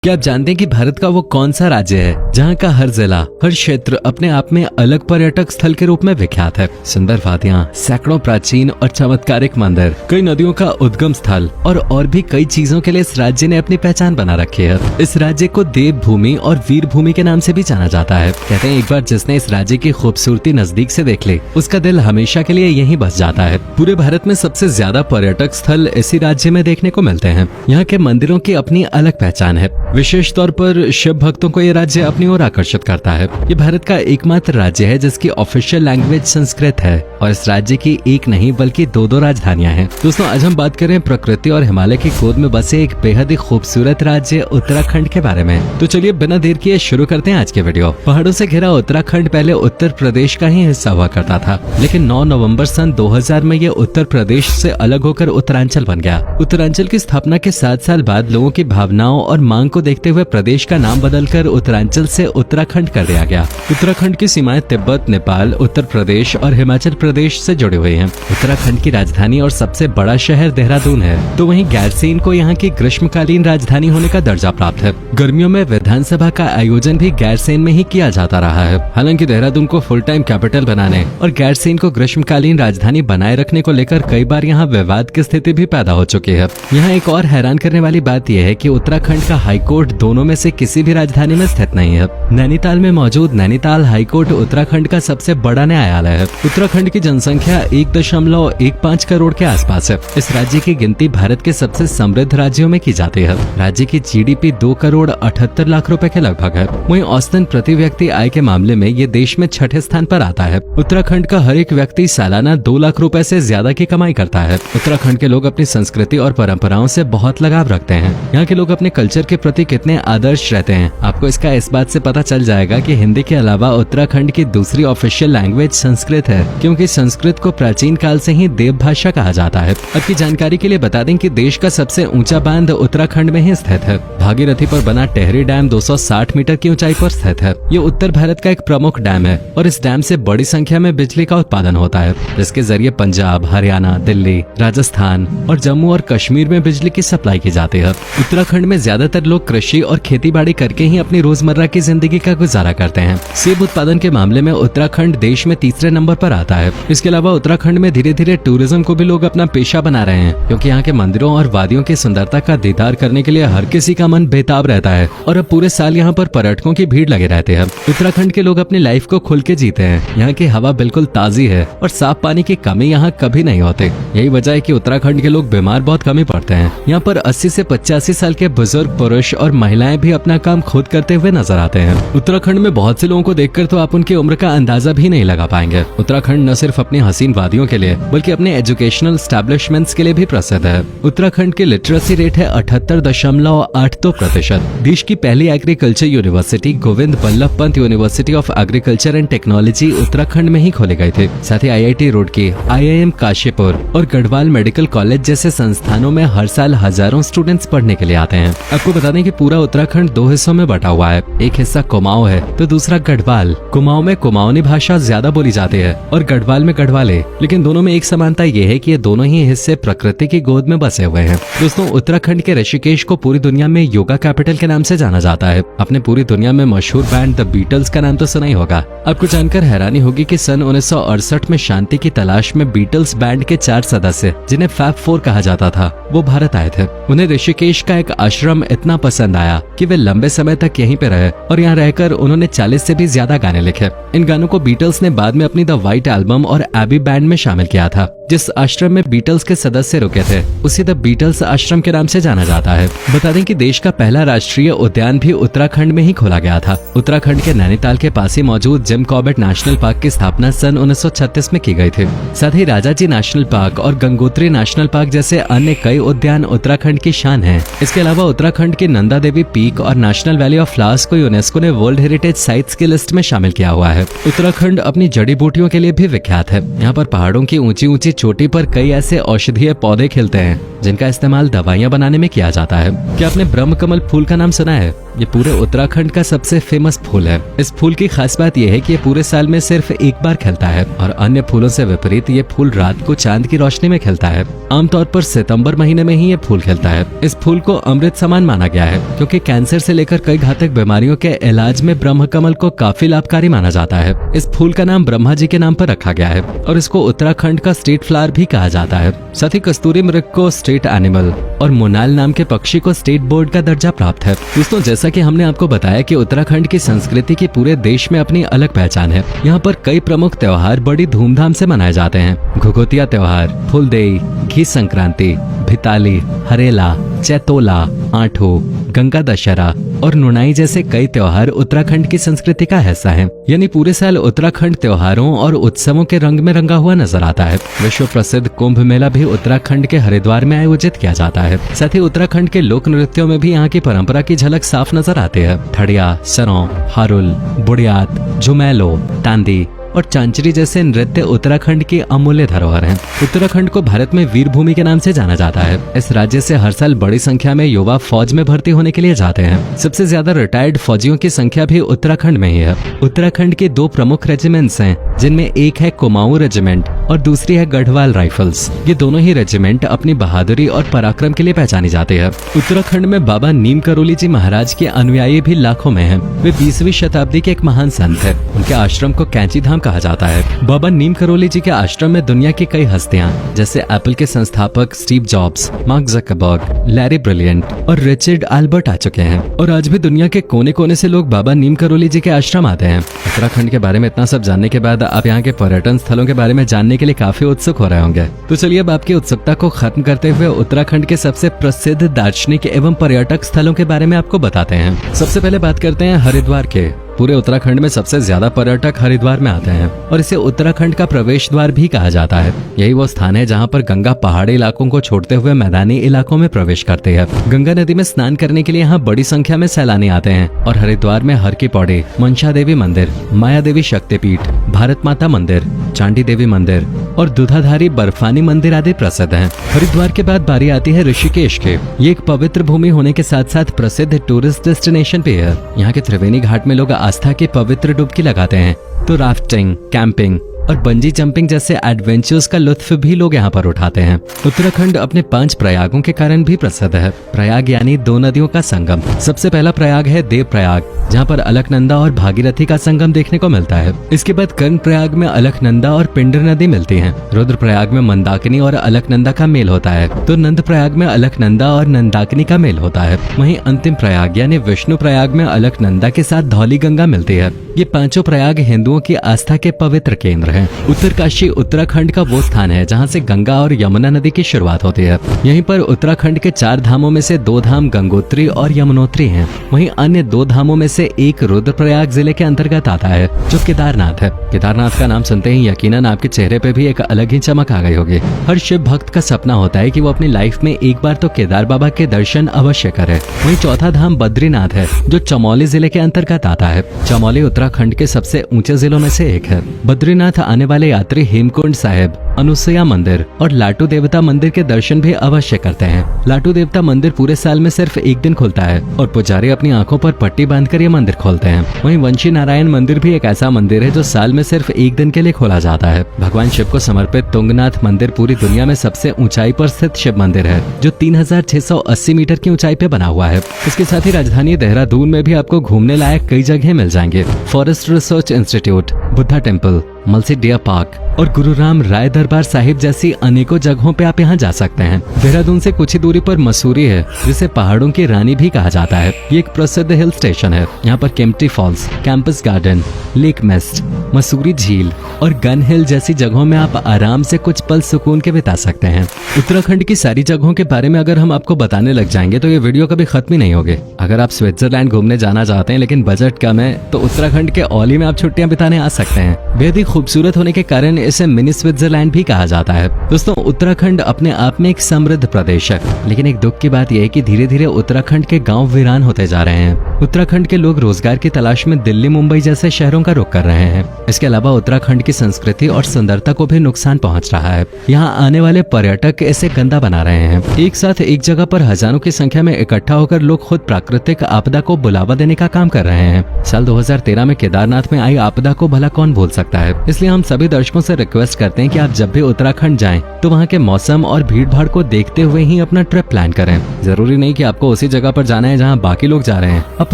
क्या आप जानते हैं कि भारत का वो कौन सा राज्य है जहाँ का हर जिला, हर क्षेत्र अपने आप में अलग पर्यटक स्थल के रूप में विख्यात है। सुंदर वादियाँ, सैकड़ों प्राचीन और चमत्कारिक मंदिर, कई नदियों का उद्गम स्थल और भी कई चीजों के लिए इस राज्य ने अपनी पहचान बना रखी है। इस राज्य को देव भूमि और वीर भूमि के नाम से भी जाना जाता है। कहते हैं एक बार जिसने इस राज्य की खूबसूरती नजदीक से देख ली, उसका दिल हमेशा के लिए यहीं बस जाता है। पूरे भारत में सबसे ज्यादा पर्यटक स्थल इसी राज्य में देखने को मिलते हैं। यहाँ के मंदिरों की अपनी अलग पहचान है। विशेष तौर पर शिव भक्तों को ये राज्य अपनी ओर आकर्षित करता है। ये भारत का एकमात्र राज्य है जिसकी ऑफिशियल लैंग्वेज संस्कृत है और इस राज्य की एक नहीं बल्कि दो राजधानियां हैं। दोस्तों, आज हम बात करें प्रकृति और हिमालय की गोद में बसे एक बेहद ही खूबसूरत राज्य उत्तराखंड के बारे में। तो चलिए बिना देर किए शुरू करते हैं आज के वीडियो। पहाड़ों से घिरा उत्तराखंड पहले उत्तर प्रदेश का ही हिस्सा हुआ करता था, लेकिन 9 नवंबर सन 2000 में ये उत्तर प्रदेश से अलग होकर उत्तरांचल बन गया। उत्तरांचल की स्थापना के 7 साल बाद लोगों की भावनाओं और मांग को देखते हुए प्रदेश का नाम बदलकर उत्तरांचल से उत्तराखंड कर दिया गया। उत्तराखंड की सीमाएं तिब्बत, नेपाल, उत्तर प्रदेश और हिमाचल प्रदेश से जुड़ी हुई हैं। उत्तराखंड की राजधानी और सबसे बड़ा शहर देहरादून है, तो वहीं गैरसैंण को यहाँ की ग्रीष्मकालीन राजधानी होने का दर्जा प्राप्त है। गर्मियों में विधानसभा का आयोजन भी गैरसैंण में ही किया जाता रहा है। हालांकि देहरादून को फुल टाइम कैपिटल बनाने और गैरसैंण को ग्रीष्मकालीन राजधानी बनाए रखने को लेकर कई बार यहाँ विवाद की स्थिति भी पैदा हो चुकी है। यहाँ एक और हैरान करने वाली बात यह है कि उत्तराखंड का हाईकोर्ट दोनों में से किसी भी राजधानी में स्थित नहीं है। नैनीताल में मौजूद नैनीताल हाईकोर्ट उत्तराखंड का सबसे बड़ा न्यायालय है। उत्तराखंड की जनसंख्या 1.15 करोड़ के आसपास है। इस राज्य की गिनती भारत के सबसे समृद्ध राज्यों में की जाती है। राज्य की जीडीपी 2 करोड़ 78 लाख रुपए के लगभग है। वहीं औसतन प्रति व्यक्ति आय के मामले में ये देश में 6ठे स्थान पर आता है। उत्तराखंड का हर एक व्यक्ति सालाना 2 लाख रुपए से ज्यादा की कमाई करता है। उत्तराखंड के लोग अपनी संस्कृति और परंपराओं से बहुत लगाव रखते हैं। यहाँ के लोग अपने कल्चर के प्रति कितने आदर्श रहते हैं, आपको इसका इस बात से पता चल जाएगा कि हिंदी के अलावा उत्तराखंड की दूसरी ऑफिशियल लैंग्वेज संस्कृत है, क्योंकि संस्कृत को प्राचीन काल से ही देव भाषा कहा जाता है। आपकी जानकारी के लिए बता दें कि देश का सबसे ऊंचा बांध उत्तराखंड में ही स्थित है। भागीरथी पर बना टेहरी डैम 260 मीटर की ऊंचाई पर स्थित है। ये उत्तर भारत का एक प्रमुख डैम है और इस डैम से बड़ी संख्या में बिजली का उत्पादन होता है, जिसके जरिए पंजाब, हरियाणा, दिल्ली, राजस्थान और जम्मू और कश्मीर में बिजली की सप्लाई की जाती है। उत्तराखंड में ज्यादातर लोग कृषि और खेती बाड़ी करके ही अपनी रोजमर्रा की जिंदगी का गुजारा करते हैं। सेब उत्पादन के मामले में उत्तराखंड देश में तीसरे नंबर पर आता है। इसके अलावा उत्तराखंड में धीरे धीरे टूरिज्म को भी लोग अपना पेशा बना रहे हैं, क्योंकि यहाँ के मंदिरों और वादियों की सुंदरता का दीदार करने के लिए हर किसी का मन बेताब रहता है और अब पूरे साल यहाँ पर पर्यटकों की भीड़ लगे रहती है। उत्तराखंड के लोग अपनी लाइफ को खुल के जीते हैं। यहाँ की हवा बिल्कुल ताजी है और साफ पानी की कमी यहाँ कभी नहीं होती। यही वजह है कि उत्तराखंड के लोग बीमार बहुत कम ही पड़ते हैं। यहाँ पर 80 से 85 साल के बुजुर्ग पुरुष और महिलाएं भी अपना काम खुद करते हुए नजर आते हैं। उत्तराखंड में बहुत से लोगों को देखकर तो आप उनकी उम्र का अंदाजा भी नहीं लगा पाएंगे। उत्तराखंड न सिर्फ अपनी हसीन वादियों के लिए बल्कि अपने एजुकेशनल एस्टैब्लिशमेंट्स के लिए भी प्रसिद्ध है। उत्तराखंड की लिटरेसी रेट है 78.82%। देश की पहली agriculture university Govind Ballabh Pant university of agriculture and technology Uttarakhand में ही खोली गई थी। साथ ही IIT रुड़की, IIM काशीपुर और गढ़वाल मेडिकल कॉलेज जैसे संस्थानों में हर साल हजारों स्टूडेंट्स पढ़ने के लिए आते हैं। आपको बता दें कि पूरा उत्तराखंड 2 हिस्सों में बटा हुआ है। एक हिस्सा कुमाऊं है तो दूसरा गढ़वाल। कुमाऊं में कुमाऊनी भाषा ज्यादा बोली जाती है और गढ़वाल में गढ़वाले, लेकिन दोनों में एक समानता ये है कि ये दोनों ही हिस्से प्रकृति की गोद में बसे हुए हैं। दोस्तों, उत्तराखंड के ऋषिकेश को पूरी दुनिया में योगा कैपिटल के नाम से जाना जाता है। अपने पूरी दुनिया में मशहूर बैंड द बीटल्स का नाम तो सुना ही होगा। आपको जानकर हैरानी होगी कि सन 1968 में शांति की तलाश में बीटल्स बैंड के 4 सदस्य, जिन्हें फैब 4 कहा जाता था, वो भारत आए थे। उन्हें ऋषिकेश का एक आश्रम इतना पसंद आया कि वे लंबे समय तक यहीं पे रहे और यहाँ रहकर उन्होंने 40 से भी ज्यादा गाने लिखे। इन गानों को बीटल्स ने बाद में अपनी द व्हाइट एल्बम और एबी बैंड में शामिल किया था। जिस आश्रम में बीटल्स के सदस्य रुके थे उसे द बीटल्स आश्रम के नाम से जाना जाता है। बता दें कि देश का पहला राष्ट्रीय उद्यान भी उत्तराखंड में ही खोला गया था। उत्तराखंड के नैनीताल के पास ही मौजूद जिम कॉर्बेट नेशनल पार्क की स्थापना सन 1936 में की गई थी। साथ ही राजाजी नेशनल पार्क और गंगोत्री नेशनल पार्क जैसे अन्य कई उद्यान उत्तराखंड की शान है। इसके अलावा उत्तराखंड की नंदा देवी पीक और नेशनल वैली ऑफ फ्लावर्स को यूनेस्को ने वर्ल्ड हेरिटेज साइट्स की लिस्ट में शामिल किया हुआ है। उत्तराखंड अपनी जड़ी बूटियों के लिए भी विख्यात है। यहाँ पर पहाड़ों की ऊंची ऊंची चोटी पर कई ऐसे औषधीय पौधे खिलते हैं जिनका इस्तेमाल दवाइयाँ बनाने में किया जाता है। क्या आपने ब्रह्म कमल फूल का नाम सुना है? ये पूरे उत्तराखंड का सबसे फेमस फूल है। इस फूल की खास बात यह है कि ये पूरे साल में सिर्फ एक बार खिलता है और अन्य फूलों से विपरीत ये फूल रात को चांद की रोशनी में खिलता है। आमतौर पर सितंबर महीने में ही ये फूल खिलता है। इस फूल को अमृत समान माना गया है, क्योंकि कैंसर से लेकर कई घातक बीमारियों के इलाज में ब्रह्म कमल को काफी लाभकारी माना जाता है। इस फूल का नाम ब्रह्मा जी के नाम पर रखा गया है और इसको उत्तराखंड का स्टेट फ्लावर भी कहा जाता है। साथ ही कस्तूरी मृग को स्टेट एनिमल और मोनाल नाम के पक्षी को स्टेट बर्ड का दर्जा प्राप्त है। दोस्तों, जैसा कि हमने आपको बताया कि उत्तराखंड की संस्कृति की पूरे देश में अपनी अलग पहचान है। यहाँ पर कई प्रमुख त्योहार बड़ी धूमधाम से मनाए जाते हैं। घुघुतिया त्योहार, फुलदेई, घी संक्रांति, भिताली, हरेला, चैतोला, आठो, गंगा दशहरा और नुनाई जैसे कई त्योहार उत्तराखंड की संस्कृति का हिस्सा हैं। यानी पूरे साल उत्तराखंड त्योहारों और उत्सवों के रंग में रंगा हुआ नजर आता है। विश्व प्रसिद्ध कुंभ मेला भी उत्तराखंड के हरिद्वार में आयोजित किया जाता है। साथ ही उत्तराखंड के लोक नृत्यों में भी यहाँ की परंपरा की झलक साफ नजर आती है। ठड़िया, सरौं, हारुल, बुढ़ियात, झुमैलो, तांदी और चांचरी जैसे नृत्य उत्तराखंड की अमूल्य धरोहर हैं। उत्तराखंड को भारत में वीर भूमि के नाम से जाना जाता है। इस राज्य से हर साल बड़ी संख्या में युवा फौज में भर्ती होने के लिए जाते हैं। सबसे ज्यादा रिटायर्ड फौजियों की संख्या भी उत्तराखंड में ही है। उत्तराखंड के दो प्रमुख रेजिमेंट्स हैं, जिनमें एक है कुमाऊं रेजिमेंट और दूसरी है गढ़वाल राइफल्स। ये दोनों ही रेजिमेंट अपनी बहादुरी और पराक्रम के लिए पहचानी जाती है। उत्तराखंड में बाबा नीम करोली जी महाराज के अनुयायी भी लाखों में हैं। वे 20वीं शताब्दी के एक महान संत है। उनके आश्रम को कैंची धाम कहा जाता है। बाबा नीम करोली जी के आश्रम में दुनिया की कई हस्तियां जैसे एप्पल के संस्थापक Steve jobs, mark Zuckerberg, Larry brilliant और रिचर्ड एल्बर्ट आ चुके हैं और आज भी दुनिया के कोने कोने से लोग बाबा नीम करोली जी के आश्रम आते हैं। उत्तराखंड के बारे में इतना सब जानने के बाद आप यहाँ के पर्यटन स्थलों के बारे में जानने के लिए काफी उत्सुक हो रहे होंगे। तो चलिए अब आपकी उत्सुकता को खत्म करते हुए उत्तराखंड के सबसे प्रसिद्ध दार्शनिक एवं पर्यटक स्थलों के बारे में आपको बताते हैं। सबसे पहले बात करते हैं हरिद्वार के। पूरे उत्तराखंड में सबसे ज्यादा पर्यटक हरिद्वार में आते हैं और इसे उत्तराखंड का प्रवेश द्वार भी कहा जाता है। यही वो स्थान है जहां पर गंगा पहाड़ी इलाकों को छोड़ते हुए मैदानी इलाकों में प्रवेश करती है। गंगा नदी में स्नान करने के लिए यहाँ बड़ी संख्या में सैलानी आते हैं और हरिद्वार में हर की पौड़ी, मनसा देवी मंदिर, माया देवी शक्तिपीठ, भारत माता मंदिर, चांडी देवी मंदिर और दूधाधारी बर्फानी मंदिर आदि प्रसिद्ध हैं। हरिद्वार के बाद बारी आती है ऋषिकेश के। ये एक पवित्र भूमि होने के साथ साथ प्रसिद्ध टूरिस्ट डेस्टिनेशन भी है। यहाँ के त्रिवेणी घाट में लोग आस्था की पवित्र डुबकी लगाते हैं तो राफ्टिंग, कैंपिंग और बंजी जंपिंग जैसे एडवेंचर्स का लुत्फ भी लोग यहाँ पर उठाते हैं। उत्तराखंड अपने 5 प्रयागों के कारण भी प्रसिद्ध है। प्रयाग यानी 2 नदियों का संगम। सबसे पहला प्रयाग है देव प्रयाग, जहाँ पर अलकनंदा और भागीरथी का संगम देखने को मिलता है। इसके बाद कर्ण प्रयाग में अलकनंदा और पिंडर नदी मिलती है। रुद्र प्रयाग में मंदाकिनी और अलकनंदा का मेल होता है तो नंद प्रयाग में अलकनंदा और नंदाकिनी का मेल होता है। वहीं अंतिम प्रयाग यानी विष्णु प्रयाग में अलकनंदा के साथ धौली गंगा मिलती है। ये 5 प्रयाग हिंदुओं की आस्था के पवित्र केंद्र हैं। उत्तरकाशी उत्तराखंड का वो स्थान है जहाँ से गंगा और यमुना नदी की शुरुआत होती है। यहीं पर उत्तराखंड के 4 धामों में से 2 धाम गंगोत्री और यमुनोत्री हैं। वहीं अन्य 2 धामों में से एक रुद्रप्रयाग जिले के अंतर्गत आता है जो केदारनाथ है। केदारनाथ का नाम सुनते ही यकीनन आपके चेहरे पे भी एक अलग ही चमक आ गई होगी। हर शिव भक्त का सपना होता है कि वो अपनी लाइफ में एक बार तो केदार बाबा के दर्शन अवश्य करे। वहीं चौथा धाम बद्रीनाथ है जो चमोली जिले के अंतर्गत आता है। चमोली उत्तराखंड के सबसे ऊंचे जिलों में से एक है। बद्रीनाथ आने वाले यात्री हेमकुंड साहिब, अनुसुया मंदिर और लाटू देवता मंदिर के दर्शन भी अवश्य करते हैं। लाटू देवता मंदिर पूरे साल में सिर्फ एक दिन खुलता है और पुजारी अपनी आंखों पर पट्टी बांधकर ये मंदिर खोलते हैं। वहीं वंशी नारायण मंदिर भी एक ऐसा मंदिर है जो साल में सिर्फ एक दिन के लिए खोला जाता है। भगवान शिव को समर्पित तुंगनाथ मंदिर पूरी दुनिया में सबसे ऊंचाई पर स्थित शिव मंदिर है जो 3680 मीटर की ऊंचाई पे बना हुआ है। इसके साथ ही राजधानी देहरादून में भी आपको घूमने लायक कई जगह मिल जाएंगे। Forest research institute, Buddha temple, Malsi deer park और गुरुराम राय दरबार साहिब जैसी अनेकों जगहों पे आप यहाँ जा सकते हैं। देहरादून से कुछ ही दूरी पर मसूरी है जिसे पहाड़ों की रानी भी कहा जाता है। ये एक प्रसिद्ध हिल स्टेशन है। यहाँ पर Kempty falls, campus garden, lake mist, Mussoorie झील और गन हिल जैसी जगहों में आप आराम से कुछ पल सुकून के बिता सकते हैं। उत्तराखंड की सारी जगहों के बारे में अगर हम आपको बताने लग जाएंगे तो ये वीडियो कभी खत्म ही नहीं होगी। अगर आप स्विट्जरलैंड घूमने जाना चाहते हैं लेकिन बजट कम है तो उत्तराखंड के औली में आप छुट्टियां बिताने आ सकते हैं। बेहद ही खूबसूरत होने के कारण इसे मिनी स्विट्जरलैंड भी कहा जाता है। दोस्तों, उत्तराखंड अपने आप में एक समृद्ध प्रदेश है, लेकिन एक दुख की बात यह है कि धीरे धीरे उत्तराखंड के गांव वीरान होते जा रहे हैं। उत्तराखंड के लोग रोजगार की तलाश में दिल्ली मुंबई जैसे शहरों का रुख कर रहे हैं। इसके अलावा उत्तराखंड की संस्कृति और सुंदरता को भी नुकसान पहुंच रहा है। यहाँ आने वाले पर्यटक इसे गंदा बना रहे हैं। एक साथ एक जगह पर हजारों की संख्या में इकट्ठा होकर लोग खुद प्राकृतिक आपदा को बुलावा देने का काम कर रहे हैं। साल 2013 में केदारनाथ में आई आपदा को भला कौन भूल सकता है। इसलिए हम सभी दर्शकों से रिक्वेस्ट करते हैं कि आप जब भी उत्तराखंड जाएं तो वहाँ के मौसम और भीड़ भाड़ को देखते हुए ही अपना ट्रिप प्लान करें। जरूरी नहीं कि आपको उसी जगह पर जाना है जहाँ बाकी लोग जा रहे हैं। आप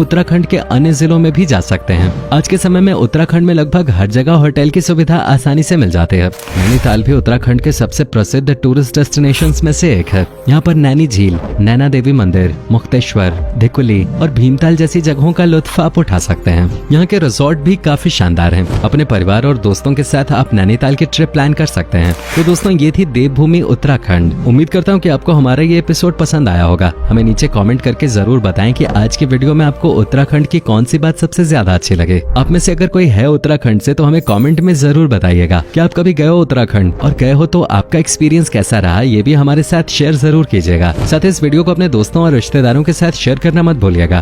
उत्तराखंड के अन्य जिलों में भी जा सकते हैं। आज के समय में उत्तराखंड में लगभग हर जगह होटल की सुविधा आसानी से मिल जाती है। नैनीताल भी उत्तराखंड के सबसे प्रसिद्ध टूरिस्ट डेस्टिनेशंस में से एक है। यहाँ पर नैनी झील, नैना देवी मंदिर, मुक्तेश्वर, धिकुली और भीमताल जैसी जगहों का लुत्फ आप उठा सकते हैं। यहाँ के रिजॉर्ट भी काफी शानदार हैं। अपने परिवार और दोस्तों के साथ आप नैनीताल की ट्रिप प्लान कर सकते हैं। तो दोस्तों, ये थी देवभूमि उत्तराखंड। उम्मीद करता हूँ कि आपको हमारा ये एपिसोड पसंद आया होगा। हमें नीचे कमेंट करके जरूर बताएं कि आज की वीडियो में आपको उत्तराखंड की कौन सी बात सबसे ज्यादा अच्छी लगे। आप में से अगर कोई है उत्तराखंड से तो हमें कमेंट में जरूर बताइएगा कि आप कभी गए हो उत्तराखंड, और गए हो तो आपका एक्सपीरियंस कैसा रहा, ये भी हमारे साथ शेयर जरूर कीजिएगा। साथ ही इस वीडियो को अपने दोस्तों और रिश्तेदारों के साथ शेयर करना मत भूलिएगा।